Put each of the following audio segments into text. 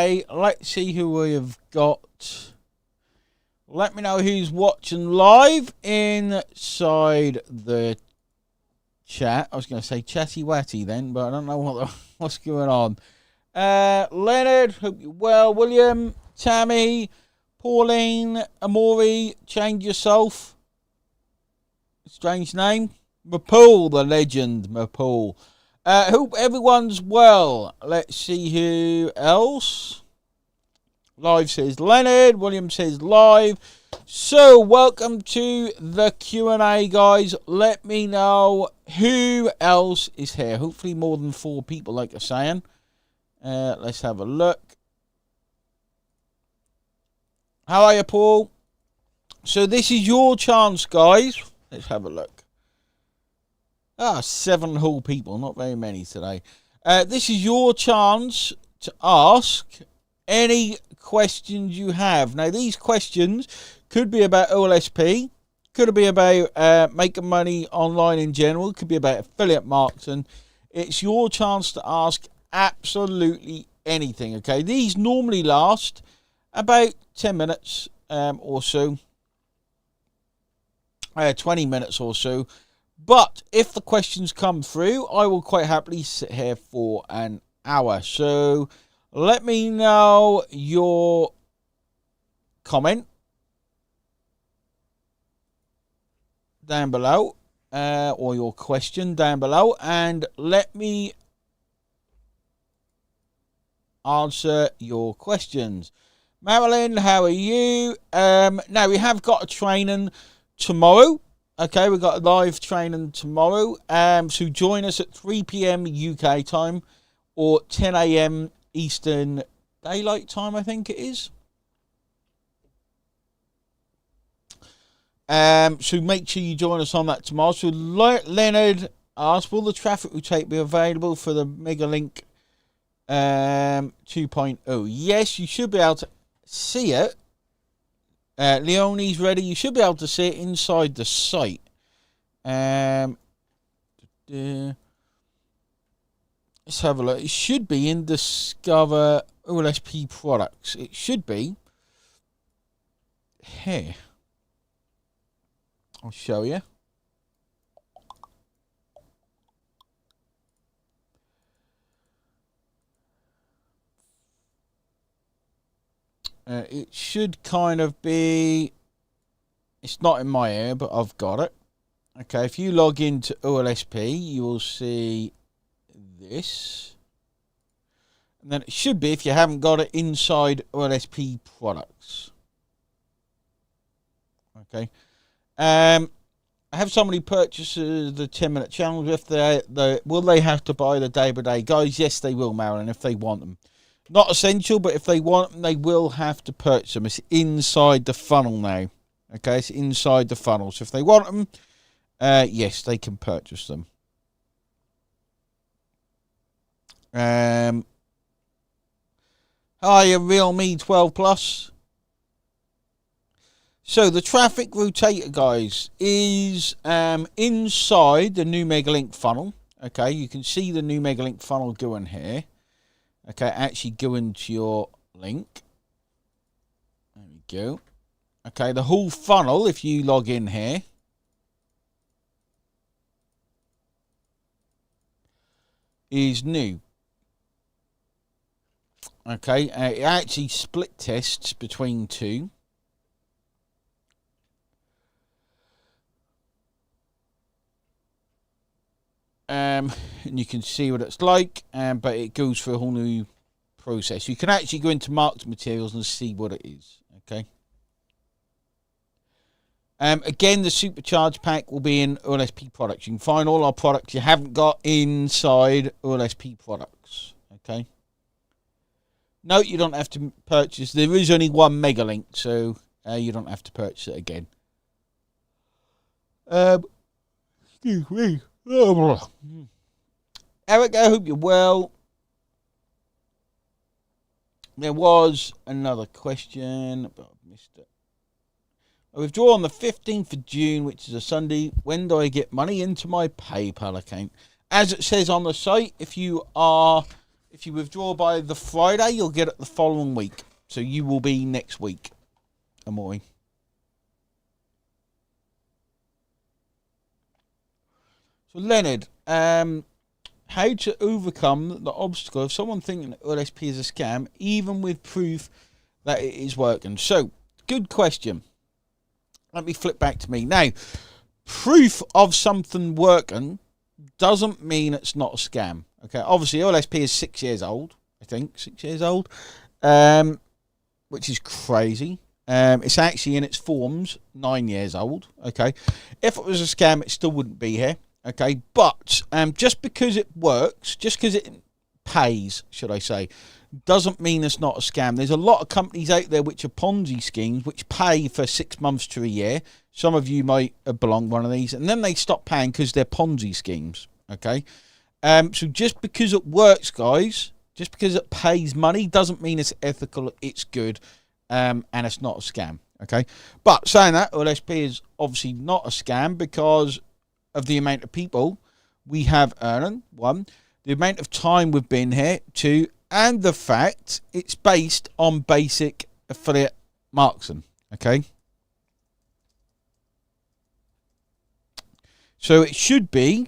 Q&A. Let's see who we have got. Let me know who's watching live inside the chat. I was going to say chatty watty then, but I don't know what's going on. Leonard, hope you're well. William, Tammy, Pauline, Amori, change yourself. Strange name. Mapool, the legend, Mapool. Hope everyone's well. Let's see who else. Live says Leonard. William says live. So, welcome to the Q&A, guys. Let me know who else is here. Hopefully more than 4 people, like I'm saying. Let's have a look. How are you, Paul? So, this is your chance, guys. Let's have a look. 7 whole people. Not very many today. This is your chance to ask any questions you have. Now, these questions could be about OLSP, could be about making money online in general, could be about affiliate marketing. It's your chance to ask absolutely anything, okay? These normally last about 10 minutes or so, 20 minutes or so. But if the questions come through, I will quite happily sit here for an hour. So let me know your comment down below, or your question down below, and let me answer your questions. Marilyn, how are you? Now, we have got a training tomorrow. Okay, we've got a live training tomorrow. So join us at 3 p.m. UK time or 10 a.m. Eastern Daylight Time, I think it is. So make sure you join us on that tomorrow. So Leonard asked, will the traffic rotate be available for the Megalink 2.0? Yes, you should be able to see it. Leonie's ready. You should be able to see it inside the site. Let's have a look. It should be in Discover OLSP products. It should be here. I'll show you. It should kind of be, it's not in my area, but I've got it. Okay, if you log into OLSP, you will see this. And then it should be, if you haven't got it, inside OLSP products. Okay. I have somebody purchases the 10-minute challenge. If will they have to buy the day-by-day? Guys, yes, they will, Marilyn, if they want them. Not essential, but if they want them, they will have to purchase them. It's inside the funnel now. Okay, it's inside the funnel. So if they want them, yes, they can purchase them. Hi, Realme 12 Plus. So the traffic rotator, guys, is inside the new Megalink funnel. Okay, you can see the new Megalink funnel going here. Okay, actually go into your link. There we go. Okay, the whole funnel, if you log in here, is new. Okay, it actually split tests between 2. And you can see what it's like, but it goes through a whole new process. You can actually go into marked materials and see what it is. Okay. Again, the supercharged pack will be in OLSP products. You can find all our products you haven't got inside OLSP products. Okay. No, you don't have to purchase. There is only one Megalink, so you don't have to purchase it again. Excuse me. Eric, I hope you're well. There was another question, but I've missed it. I withdraw on the 15th of June, which is a Sunday. When do I get money into my PayPal account? As it says on the site, if you are If you withdraw by the Friday, you'll get it the following week. So you will be next week, Amori. So Leonard, how to overcome the obstacle of someone thinking that LSP is a scam, even with proof that it is working? So, good question. Let me flip back to me. Now, proof of something working doesn't mean it's not a scam. Okay, obviously OLSP is 6 years old, I think, 6 years old, which is crazy. It's actually in its forms 9 years old. Okay, if it was a scam, it still wouldn't be here. Okay, but just because it works, just because it pays, should I say, doesn't mean it's not a scam. There's a lot of companies out there which are Ponzi schemes, which pay for 6 months to a year. Some of you might belong one of these, and then they stop paying because they're Ponzi schemes. Okay, so just because it works, guys, just because it pays money doesn't mean it's ethical, it's good, and it's not a scam. Okay, but saying that, OLSP is obviously not a scam because of the amount of people we have earning, 1, the amount of time we've been here, 2, and the fact it's based on basic affiliate marketing. Okay, so it should be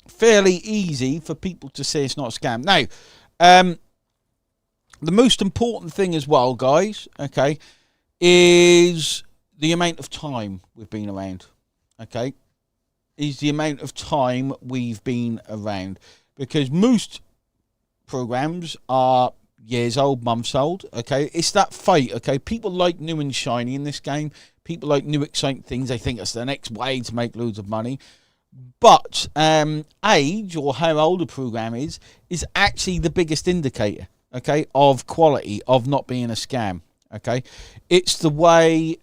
fairly easy for people to say it's not a scam. Now, the most important thing as well, guys, okay, is the amount of time we've been around. Okay, is the amount of time we've been around, because most programs are years old, months old. Okay, it's that fight. Okay, people like new and shiny in this game. People like new exciting things. They think it's the next way to make loads of money. But age, or how old a program is actually the biggest indicator, okay, of quality, of not being a scam. Okay, it's the way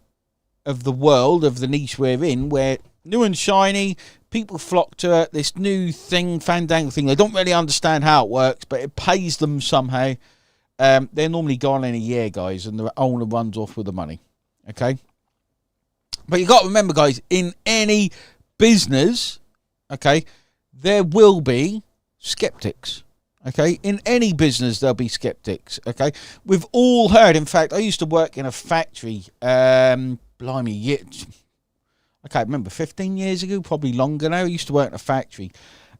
of the world, of the niche we're in, where new and shiny, people flock to it, this new thing, fandangle thing. They don't really understand how it works, but it pays them somehow. They're normally gone in a year, guys, and the owner runs off with the money. Okay, but you got to remember, guys, in any business, okay, there will be skeptics. Okay, in any business there'll be skeptics. Okay, we've all heard. In fact, I used to work in a factory. Blimey, I can't remember, 15 years ago, probably longer now. I used to work in a factory,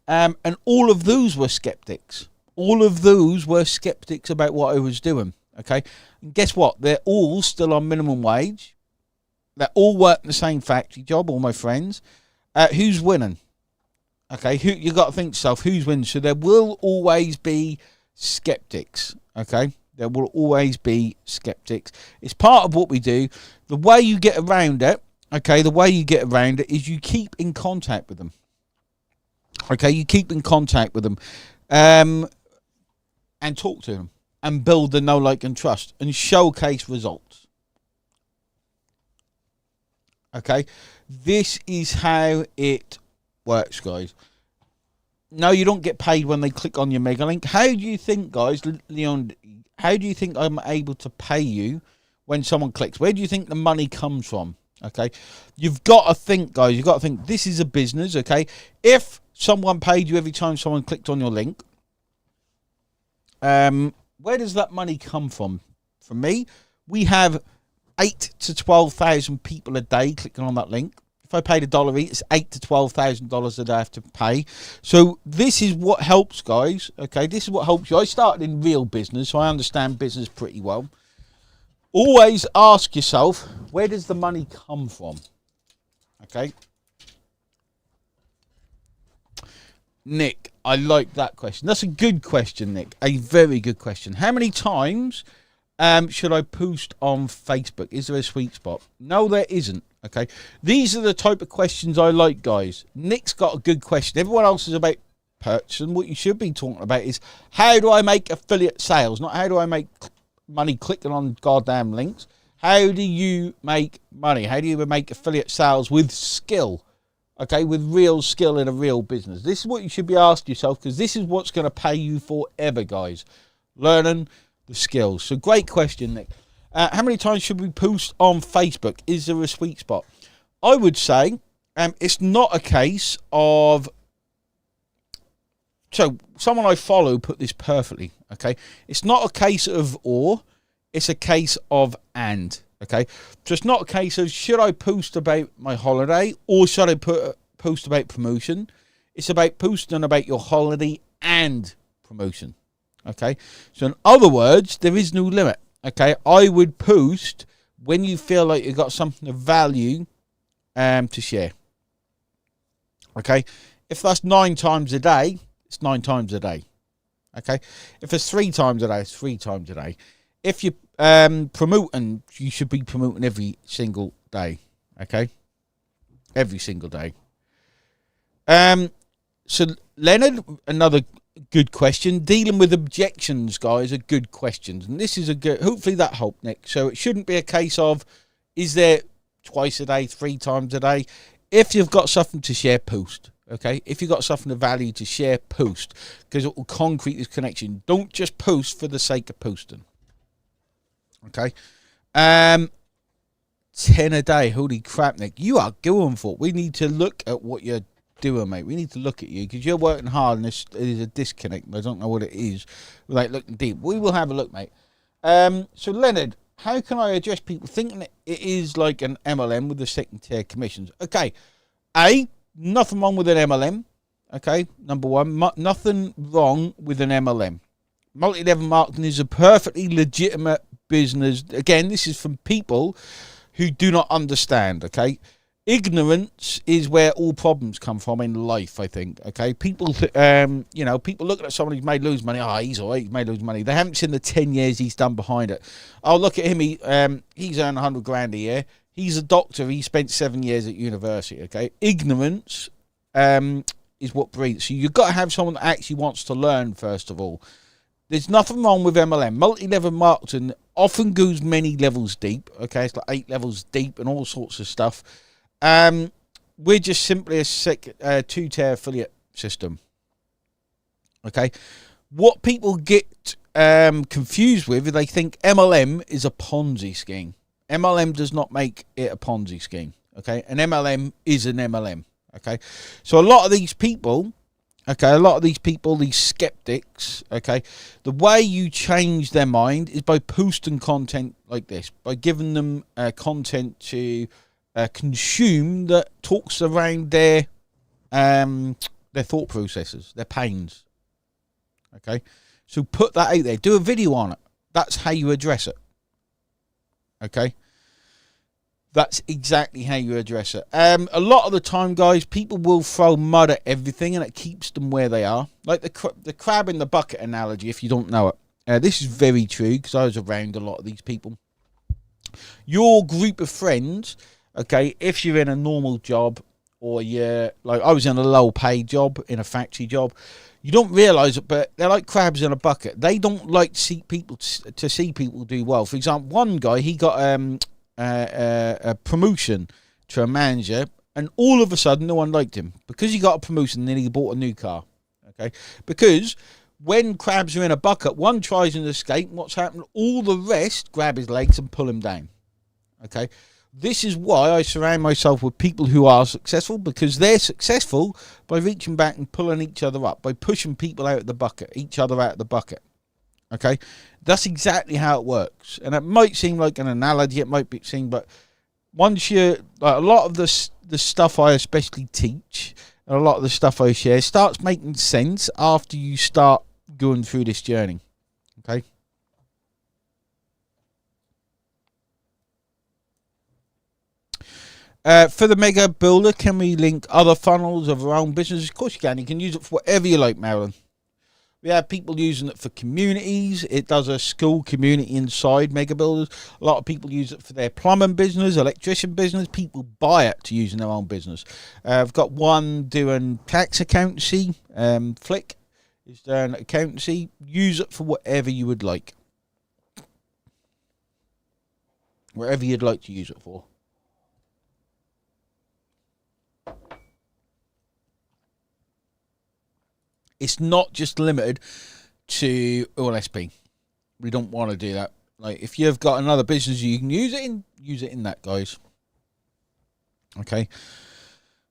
and all of those were skeptics. All of those were skeptics about what I was doing. Okay, and guess what? They're all still on minimum wage. They're all working the same factory job. All my friends. Who's winning? Okay, you got to think to yourself, who's winning? So there will always be skeptics. Okay, there will always be skeptics. It's part of what we do. The way you get around it, okay, the way you get around it is you keep in contact with them. Okay, you keep in contact with them, and talk to them, and build the know, like, and trust, and showcase results. Okay, this is how it works, guys. No, you don't get paid when they click on your mega link. How do you think, guys, Leon, how do you think I'm able to pay you when someone clicks? Where do you think the money comes from? Okay, you've got to think, guys, you've got to think this is a business. Okay, if someone paid you every time someone clicked on your link, where does that money come from? For me, we have 8,000 to 12,000 people a day clicking on that link. If I paid $1 each, it's $8,000 to $12,000 that I have to pay. So this is what helps, guys. Okay, this is what helps you. I started in real business, so I understand business pretty well. Always ask yourself, where does the money come from? Okay. Nick, I like that question. That's a good question, Nick. A very good question. How many times should I post on Facebook? Is there a sweet spot? No, there isn't. Okay, these are the type of questions I like, guys. Nick's got a good question. Everyone else is about purchasing. What you should be talking about is, how do I make affiliate sales? Not how do I make money clicking on goddamn links. How do you make money? How do you make affiliate sales with skill? Okay, with real skill in a real business. This is what you should be asking yourself, because this is what's going to pay you forever, guys. Learning the skills. So great question, Nick. How many times should we post on Facebook? Is there a sweet spot? I would say it's not a case of... So, someone I follow put this perfectly, okay? It's not a case of or, it's a case of and, okay? So, it's not a case of should I post about my holiday or should I post about promotion? It's about posting about your holiday and promotion, okay? So, in other words, there is no limit, okay? I would post when you feel like you've got something of value to share, okay? If that's 9 times a day, it's 9 times a day, okay? If it's 3 times a day, it's 3 times a day. If you're promoting, you should be promoting every single day, okay? Every single day. So, Leonard, another good question. Dealing with objections, guys, are good questions. And this is a good... Hopefully that helped, Nick. So, it shouldn't be a case of, is there twice a day, 3 times a day? If you've got something to share, post. Okay, if you've got something of value to share, post, because it will concrete this connection. Don't just post for the sake of posting. Okay, 10 a day. Holy crap, Nick, you are going for it. We need to look at what you're doing, mate. We need to look at you because you're working hard, and there's a disconnect. I don't know what it is. Like looking deep. We will have a look, mate. So Leonard, how can I address people thinking it is like an MLM with the second tier commissions? Okay, nothing wrong with an MLM, okay? Number one, nothing wrong with an MLM. Multi-level marketing is a perfectly legitimate business. Again, this is from people who do not understand, okay? Ignorance is where all problems come from in life, I think, okay? People, people looking at someone who's made loads of money. Oh, he's all right, he's made loads of money. They haven't seen the 10 years he's done behind it. Oh, look at him, he's earned 100 grand a year. He's a doctor. He spent 7 years at university, okay? Ignorance is what breeds. So you've got to have someone that actually wants to learn, first of all. There's nothing wrong with MLM. Multi-level marketing often goes many levels deep, okay? It's like 8 levels deep and all sorts of stuff. We're just simply a 2-tier affiliate system, okay? What people get confused with is they think MLM is a Ponzi scheme. MLM does not make it a Ponzi scheme, okay? An MLM is an MLM, okay? So a lot of these people, these skeptics, okay, the way you change their mind is by posting content like this, by giving them content to consume that talks around their thought processes, their pains, okay? So put that out there. Do a video on it. That's how you address it. Okay, that's exactly how you address it. A lot of the time, guys, people will throw mud at everything, and it keeps them where they are. Like the crab in the bucket analogy. If you don't know it, this is very true because I was around a lot of these people. Your group of friends, okay, if you're in a normal job or you're like I was in a low-paid job, in a factory job. You don't realise it, but they're like crabs in a bucket. They don't like to see people do well. For example, one guy, he got a promotion to a manager, and all of a sudden, no one liked him because he got a promotion. Then he bought a new car. Okay, because when crabs are in a bucket, one tries and escape. And what's happened? All the rest grab his legs and pull him down. Okay. This is why I surround myself with people who are successful, because they're successful by reaching back and pulling each other up, by pushing people out of the bucket, each other out of the bucket. Okay? That's exactly how it works. And it might seem like an analogy, it might seem, but once you, like a lot of the stuff I especially teach, and a lot of the stuff I share starts making sense after you start going through this journey. Okay? For the mega builder, can we link other funnels of our own business? Of course you can. You can use it for whatever you like, Marilyn. We have people using it for communities. It does a school community inside mega builders. A lot of people use it for their plumbing business, electrician business. People buy it to use in their own business. I've got one doing tax accountancy. Flick is doing accountancy. Use it for whatever you would like. Whatever you'd like to use it for. It's not just limited to OLSP. We don't want to do that. Like, if you've got another business you can use it in that, guys. Okay.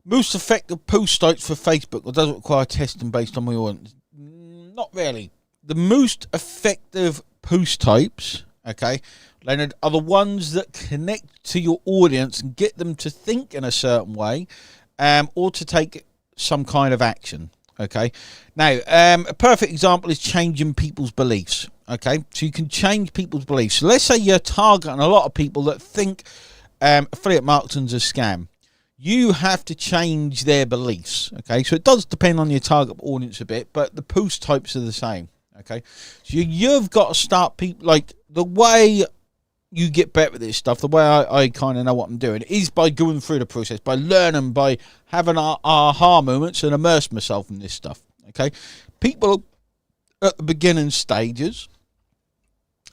Most effective post types for Facebook, or does it require testing based on my audience? Not really. The most effective post types, okay, Leonard, are the ones that connect to your audience and get them to think in a certain way, or to take some kind of action. Okay. Now, a perfect example is changing people's beliefs. Okay, so you can change people's beliefs. So let's say you're targeting a lot of people that think affiliate marketing's a scam. You have to change their beliefs. Okay, so it does depend on your target audience a bit, but the post types are the same. Okay, so you've got to start people, like, the way you get better at this stuff, the way I kind of know what I'm doing, is by going through the process, by learning, by having aha moments and immerse myself in this stuff. Okay, people at the beginning stages,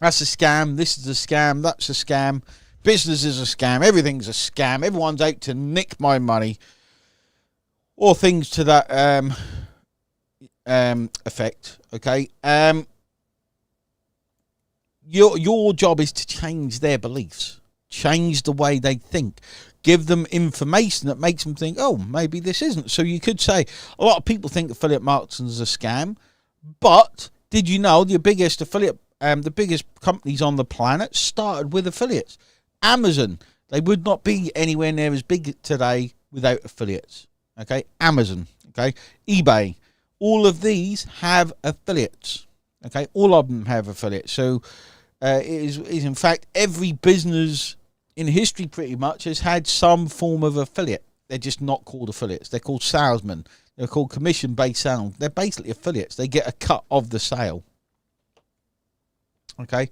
that's a scam, this is a scam, that's a scam, business is a scam, everything's a scam, everyone's out to nick my money, or things to that effect. Okay, your job is to change their beliefs, change the way they think, give them information that makes them think, oh, maybe this isn't. So you could say a lot of people think affiliate marketing is a scam, but did you know the biggest affiliate, the biggest companies on the planet started with affiliates? Amazon, they would not be anywhere near as big today without affiliates. Okay, Amazon, okay, eBay, all of these have affiliates. Okay, all of them have affiliates. So it is in fact every business in history pretty much has had some form of affiliate. They're just not called affiliates. They're called salesmen. They're called commission-based sales. They're basically affiliates. They get a cut of the sale. Okay,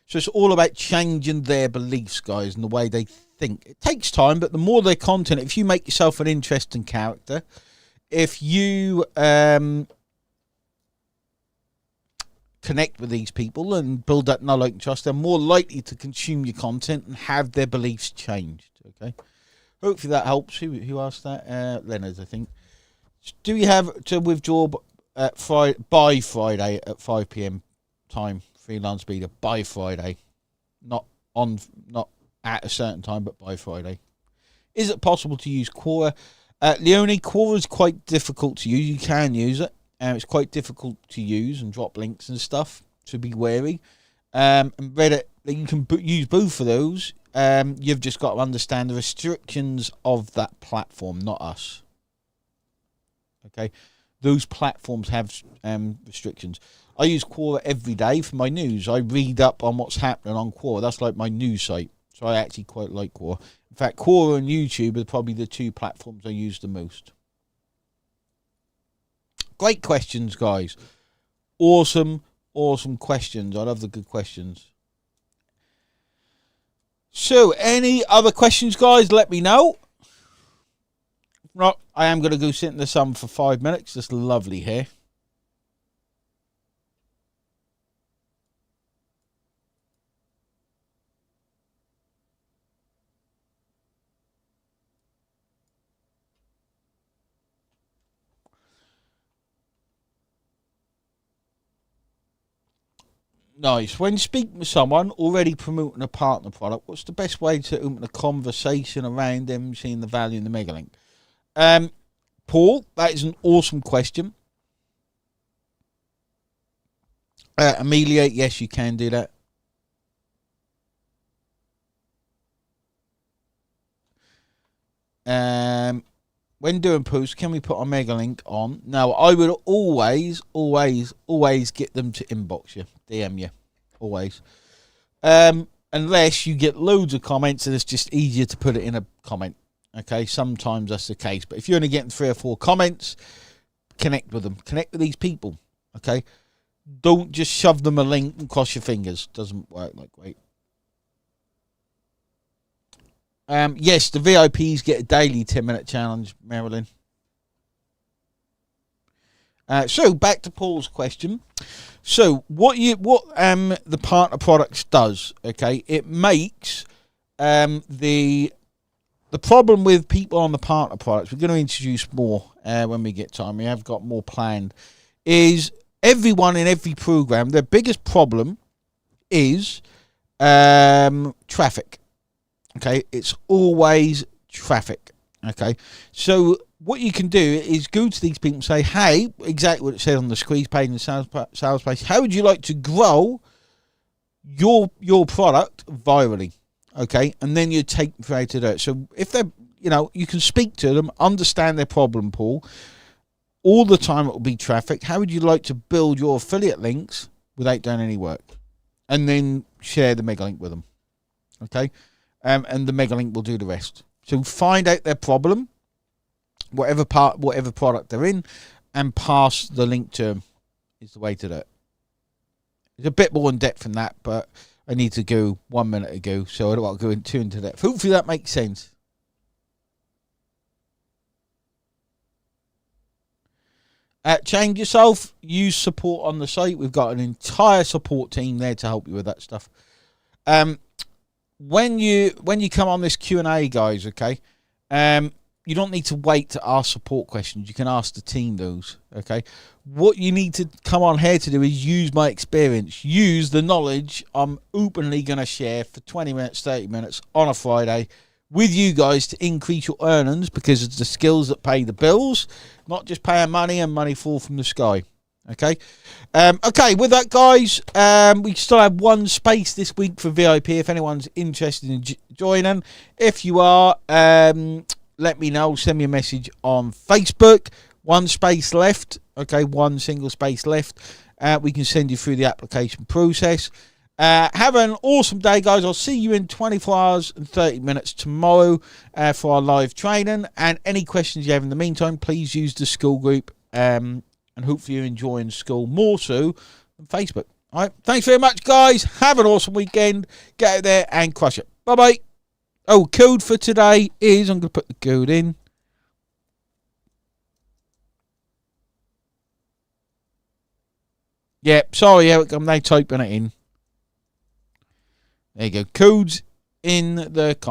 so it's all about changing their beliefs, guys, and the way they think. It takes time, but the more their content, if you make yourself an interesting character, if you connect with these people and build that know, like, and trust, they're more likely to consume your content and have their beliefs changed. Okay, hopefully that helps. Who asked that? Leonard, I think. Do you have to withdraw by Friday at 5 p.m. time? Freelance Beta by Friday, not at a certain time, but by Friday. Is it possible to use Quora? Leonie, Quora is quite difficult to use. You can use it. It's quite difficult to use and drop links and stuff, so be wary. And Reddit, you can use both of those. You've just got to understand the restrictions of that platform, not us. Okay, those platforms have restrictions. I use Quora every day for my news. I read up on what's happening on Quora. That's like my news site. So I actually quite like Quora. In fact, Quora and YouTube are probably the two platforms I use the most. Great questions, guys. Awesome questions. I love the good questions. So, any other questions, guys? Let me know. If not, I am going to go sit in the sun for 5 minutes. Just lovely here. Nice. When speaking with someone already promoting a partner product, what's the best way to open a conversation around them seeing the value in the mega link? Paul, that is an awesome question. Amelia, yes, you can do that. When doing posts, can we put a mega link on? No, I would always get them to inbox you, DM you, always. Unless you get loads of comments and it's just easier to put it in a comment. Okay, sometimes that's the case. But if you're only getting 3 or 4 comments, connect with them. Connect with these people. Okay, don't just shove them a link and cross your fingers. Doesn't work like great. Yes, the VIPs get a daily 10-minute challenge, Marilyn. So back to Paul's question. So what the partner products does, okay? It makes the problem with people on the partner products. We're going to introduce more when we get time. We have got more planned. Is everyone in every program, their biggest problem is traffic. Okay, it's always traffic. Okay, so what you can do is go to these people and say, hey, exactly what it says on the squeeze page and the sales page. How would you like to grow your product virally? Okay, and then you take them through how to do it. So if they're, you can speak to them, understand their problem pool. All the time it will be traffic. How would you like to build your affiliate links without doing any work? And then share the mega link with them. Okay, and the mega link will do the rest. So find out their problem, whatever product they're in, and pass the link to them is the way to do it. It's a bit more in depth than that, but I need to go 1 minute ago, so I don't want to go into depth. Hopefully that makes sense. Change yourself. Use support on the site. We've got an entire support team there to help you with that stuff. When you come on this Q&A, guys, okay, you don't need to wait to ask support questions. You can ask the team those, okay? What you need to come on here to do is use my experience. Use the knowledge I'm openly going to share for 20 minutes, 30 minutes on a Friday with you guys to increase your earnings, because it's the skills that pay the bills, not just paying money and money fall from the sky. Okay. Okay, with that, guys, we still have one space this week for VIP if anyone's interested in joining. If you are, let me know. Send me a message on Facebook. One space left. Okay, one single space left. We can send you through the application process. Have an awesome day, guys. I'll see you in 24 hours and 30 minutes tomorrow for our live training. And any questions you have in the meantime, please use the school group. And hopefully you're enjoying school more so than Facebook. All right. Thanks very much, guys. Have an awesome weekend. Get out there and crush it. Bye-bye. Oh, code for today is, I'm going to put the code in. Yep, sorry, Eric, I'm now typing it in. There you go. Codes in the comments.